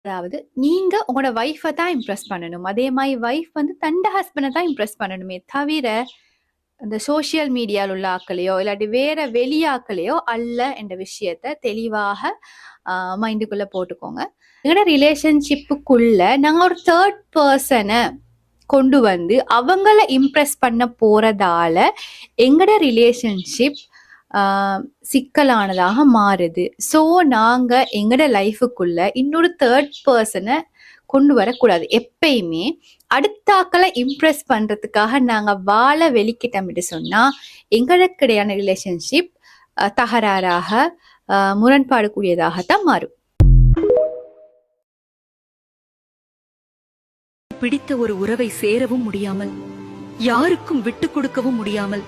அதாவது நீங்க உங்களோட வைஃப தான் இம்ப்ரெஸ் பண்ணணும். அதே மாரி வைஃப் வந்து தண்ட ஹஸ்பண்ட தான் இம்ப்ரெஸ் பண்ணணுமே தவிர, அந்த சோசியல் மீடியால உள்ள ஆக்களையோ, இல்லாட்டி வேற வெளி ஆக்களையோ அல்ல என்ற விஷயத்த தெளிவாக மைண்டுக்குள்ள போட்டுக்கோங்க. எங்களோட ரிலேஷன்ஷிப்புக்குள்ள நாங்க ஒரு தேர்ட் பெர்சன கொண்டு வந்து அவங்கள இம்ப்ரெஸ் பண்ண போறதால எங்கட ரிலேஷன்ஷிப் சிக்கலானதாக மாறுது. ஸோ நாங்க எங்கட லைஃபுக்குள்ள இன்னொரு தேர்ட் பர்சனை கொண்டு வரக்கூடாது. எப்பயுமே அடுத்தாக்களை இம்ப்ரெஸ் பண்றதுக்காக நாங்க வாழ வெளிக்கிட்டோம்னு சொன்னா எங்களுக்கு இடையான ரிலேஷன்ஷிப் தகராறாக முரண்பாடு கூடியதாகத்தான் மாறும். பிடித்த ஒரு உறவை சேரவும் முடியாமல், யாருக்கும் விட்டுக் கொடுக்கவும் முடியாமல்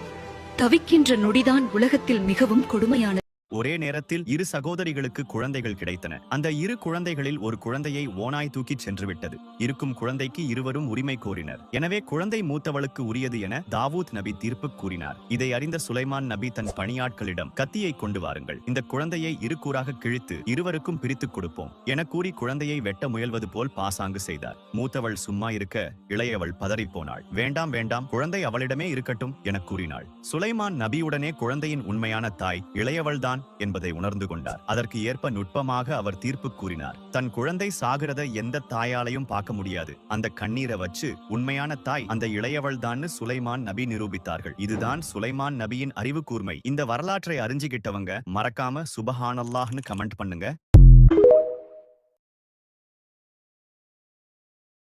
தவிக்கின்ற நொடிதான் உலகத்தில் மிகவும் கொடுமையான. ஒரே நேரத்தில் இரு சகோதரிகளுக்கு குழந்தைகள் கிடைத்தன. அந்த இரு குழந்தைகளில் ஒரு குழந்தையை ஓனாய் தூக்கிச் சென்று விட்டது. இருக்கும் குழந்தைக்கு இருவரும் உரிமை கோரினர். எனவே குழந்தை மூத்தவளுக்கு உரியது என தாவூத் நபி தீர்ப்பு கூறினார். இதை அறிந்த சுலைமான் நபி தன் பணியாட்களிடம் கத்தியை கொண்டு வாருங்கள், இந்த குழந்தையை இரு கூறாக கிழித்து இருவருக்கும் பிரித்துக் கொடுப்போம் என கூறி குழந்தையை வெட்ட முயல்வது போல் பாசாங்கு செய்தார். மூத்தவள் சும்மா இருக்க இளையவள் பதறிப்போனாள். வேண்டாம் வேண்டாம், குழந்தை அவளிடமே இருக்கட்டும் என கூறினாள். சுலைமான் நபியுடனே குழந்தையின் உண்மையான தாய் இளையவள்தான் என்பதை உணர்ந்து கொண்டார். அதற்கு ஏற்ப நுட்பமாக அவர் தீர்ப்பு கூறினார். தன் குழந்தை சாகிறத எந்த தாயாலையும் பார்க்க முடியாது. அந்த கண்ணீரை வச்சு உண்மையான தாய் அந்த இளையவள் தான் சுலைமான் நபி நிரூபித்தார்கள். இதுதான் சுலைமான் நபியின் அறிவு கூர்மை. இந்த வரலாற்றை அறிஞ்சுகிட்டவங்க மறக்காம சுபஹானல்லாஹ்னு கமெண்ட் பண்ணுங்க.